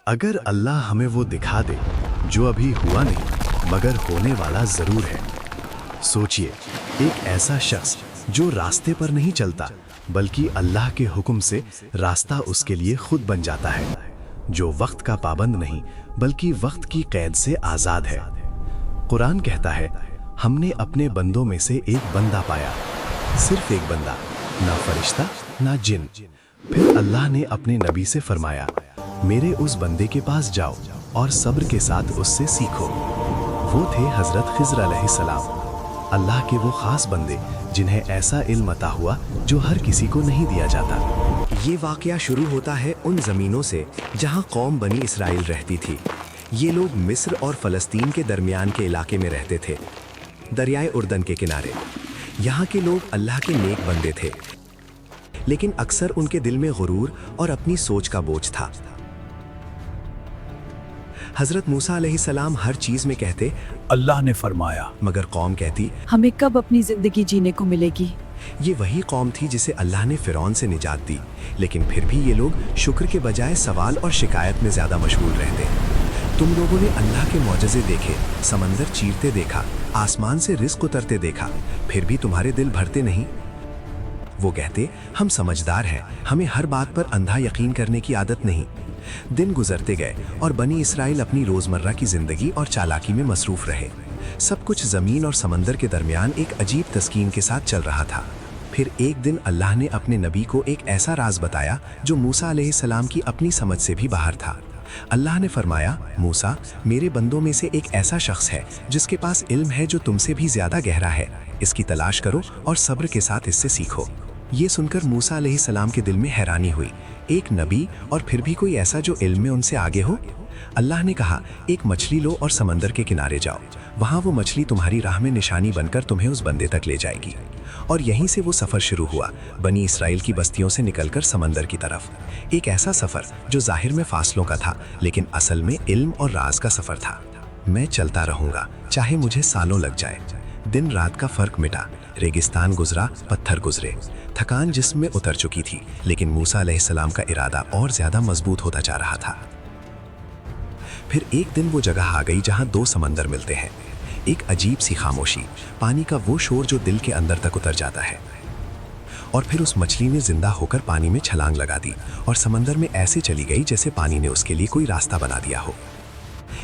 اگر اللہ ہمیں وہ دکھا دے جو ابھی ہوا نہیں مگر ہونے والا ضرور ہے۔ سوچئے، ایک ایسا شخص جو راستے پر نہیں چلتا بلکہ اللہ کے حکم سے راستہ اس کے لیے خود بن جاتا ہے، جو وقت کا پابند نہیں بلکہ وقت کی قید سے آزاد ہے۔ قرآن کہتا ہے، ہم نے اپنے بندوں میں سے ایک بندہ پایا، صرف ایک بندہ، نہ فرشتہ نہ جن۔ پھر اللہ نے اپنے نبی سے فرمایا، میرے اس بندے کے پاس جاؤ اور صبر کے ساتھ اس سے سیکھو۔ وہ تھے حضرت خضر علیہ السلام، اللہ کے وہ خاص بندے جنہیں ایسا علم عطا ہوا جو ہر کسی کو نہیں دیا جاتا۔ یہ واقعہ شروع ہوتا ہے ان زمینوں سے جہاں قوم بنی اسرائیل رہتی تھی۔ یہ لوگ مصر اور فلسطین کے درمیان کے علاقے میں رہتے تھے، دریائے اردن کے کنارے۔ یہاں کے لوگ اللہ کے نیک بندے تھے، لیکن اکثر ان کے دل میں غرور اور اپنی سوچ کا بوجھ تھا۔ حضرت موسیٰ علیہ السلام ہر چیز میں کہتے، اللہ نے فرمایا، مگر قوم کہتی، ہمیں کب اپنی زندگی جینے کو ملے گی؟ یہ وہی قوم تھی جسے اللہ نے فرعون سے نجات دی، لیکن پھر بھی یہ لوگ شکر کے بجائے سوال اور شکایت میں زیادہ مشغول رہتے۔ تم لوگوں نے اللہ کے معجزے دیکھے، سمندر چیرتے دیکھا، آسمان سے رزق اترتے دیکھا، پھر بھی تمہارے دل بھرتے نہیں۔ وہ کہتے، ہم سمجھدار ہیں، ہمیں ہر بات پر اندھا یقین کرنے کی عادت نہیں۔ دن گزرتے گئے اور بنی اسرائیل اپنی روزمرہ کی زندگی اور چالاکی میں مصروف رہے۔ سب کچھ زمین اور سمندر کے درمیان ایک عجیب تسکین کے ساتھ چل رہا تھا۔ پھر ایک دن اللہ نے اپنے نبی کو ایک ایسا راز بتایا جو موسیٰ علیہ السلام کی اپنی سمجھ سے بھی باہر تھا۔ اللہ نے فرمایا، موسیٰ، میرے بندوں میں سے ایک ایسا شخص ہے جس کے پاس علم ہے جو تم سے بھی زیادہ گہرا ہے، اس کی تلاش کرو اور صبر کے ساتھ اس سے سیکھو۔ یہ سن کر موسیٰ علیہ السلام کے دل میں حیرانی ہوئی، ایک نبی اور پھر بھی کوئی ایسا جو علم میں ان سے آگے ہو؟ اللہ نے کہا، ایک مچھلی لو اور سمندر کے کنارے جاؤ، وہاں وہ مچھلی تمہاری راہ میں نشانی بن کر تمہیں اس بندے تک لے جائے گی۔ اور یہیں سے وہ سفر شروع ہوا، بنی اسرائیل کی بستیوں سے نکل کر سمندر کی طرف۔ ایک ایسا سفر جو ظاہر میں فاصلوں کا تھا لیکن اصل میں علم اور راز کا سفر تھا۔ میں چلتا رہوں گا چاہے مجھے سالوں لگ جائے۔ دن رات کا فرق مٹا، ریگستان گزرا، پتھر گزرے، تھکان جسم میں اتر چکی تھی، لیکن موسیٰ علیہ السلام کا ارادہ اور زیادہ مضبوط ہوتا جا رہا تھا۔ پھر ایک دن وہ جگہ آ گئی جہاں دو سمندر ملتے ہیں، ایک عجیب سی خاموشی، پانی کا وہ شور جو دل کے اندر تک اتر جاتا ہے۔ اور پھر اس مچھلی نے زندہ ہو کر پانی میں چھلانگ لگا دی اور سمندر میں ایسے چلی گئی جیسے پانی نے اس کے لیے کوئی راستہ بنا دیا ہو۔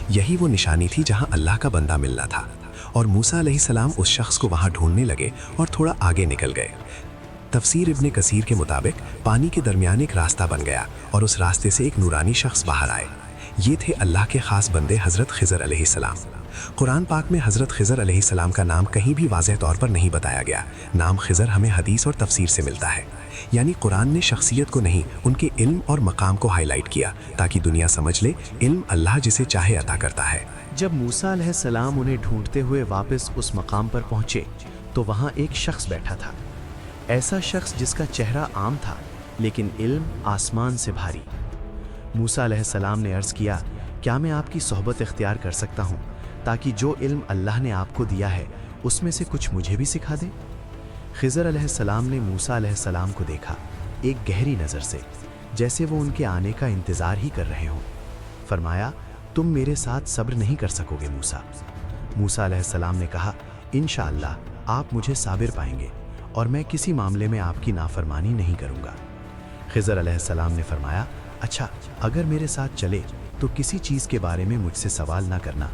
یہی وہ نشانی تھی جہاں اللہ کا بندہ ملنا تھا، اور موسیٰ علیہ السلام اس شخص کو وہاں ڈھونڈنے لگے اور تھوڑا آگے نکل گئے۔ تفسیر ابن کثیر کے مطابق پانی کے درمیان ایک راستہ بن گیا اور اس راستے سے ایک نورانی شخص باہر آئے۔ یہ تھے اللہ کے خاص بندے حضرت خضر علیہ السلام۔ قرآن پاک میں حضرت خضر علیہ السلام کا نام کہیں بھی واضح طور پر نہیں بتایا گیا۔ نام خضر ہمیں حدیث اور تفسیر سے ملتا ہے، یعنی قرآن نے شخصیت کو نہیں، ان کے علم اور مقام کو ہائی لائٹ کیا تاکہ دنیا سمجھ لے علم اللہ جسے چاہے عطا کرتا ہے۔ جب موسیٰ علیہ السلام انہیں ڈھونڈتے ہوئے واپس اس مقام پر پہنچے تو وہاں ایک شخص بیٹھا تھا، ایسا شخص جس کا چہرہ عام تھا لیکن علم آسمان سے بھاری۔ موسیٰ علیہ السلام نے عرض کیا، کیا میں آپ کی صحبت اختیار کر سکتا ہوں تاکہ جو علم اللہ نے آپ کو دیا ہے اس میں سے کچھ مجھے بھی سکھا دیں؟ خضر علیہ السلام نے موسیٰ علیہ السلام کو دیکھا، ایک گہری نظر سے، جیسے وہ ان کے آنے کا انتظار ہی کر رہے ہوں۔ فرمایا، تم میرے ساتھ صبر نہیں کر سکو گے موسیٰ۔ موسیٰ علیہ السلام نے کہا، انشاءاللہ آپ مجھے صابر پائیں گے اور میں کسی معاملے میں آپ کی نافرمانی نہیں کروں گا۔ خضر علیہ السلام نے فرمایا، اچھا، اگر میرے ساتھ چلے تو کسی چیز کے بارے میں مجھ سے سوال نہ کرنا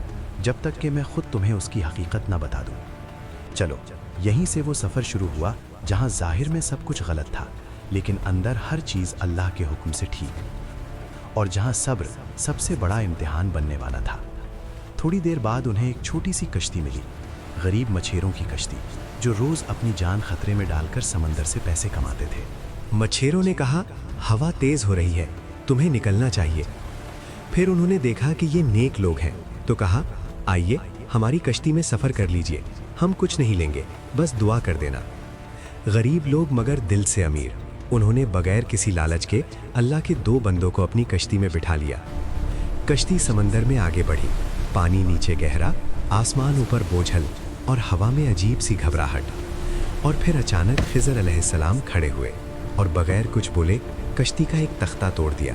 جب تک کہ میں خود تمہیں اس کی حقیقت نہ بتا دوں۔ چلو، یہیں سے وہ سفر شروع ہوا جہاں ظاہر میں سب کچھ غلط تھا لیکن اندر ہر چیز اللہ کے حکم سے ٹھیک، اور جہاں صبر سب سے بڑا امتحان بننے والا تھا۔ تھوڑی دیر بعد انہیں ایک چھوٹی سی کشتی ملی، غریب مچھیروں کی کشتی جو روز اپنی جان خطرے میں ڈال کر سمندر سے پیسے کماتے تھے۔ مچھیروں نے کہا، ہوا تیز ہو رہی ہے، تمہیں نکلنا چاہیے۔ پھر انہوں نے دیکھا کہ یہ نیک لوگ ہیں تو کہا، آئیے ہماری کشتی میں سفر کر لیجئے، ہم کچھ نہیں لیں گے، بس دعا کر دینا۔ غریب لوگ مگر دل سے امیر، انہوں نے بغیر کسی لالچ کے اللہ کے دو بندوں کو اپنی کشتی میں بٹھا لیا۔ کشتی سمندر میں آگے بڑھی، پانی نیچے گہرا، آسمان اوپر بوجھل اور ہوا میں عجیب سی گھبراہٹ۔ اور پھر اچانک خضر علیہ السلام کھڑے ہوئے اور بغیر کچھ بولے کشتی کا ایک تختہ توڑ دیا۔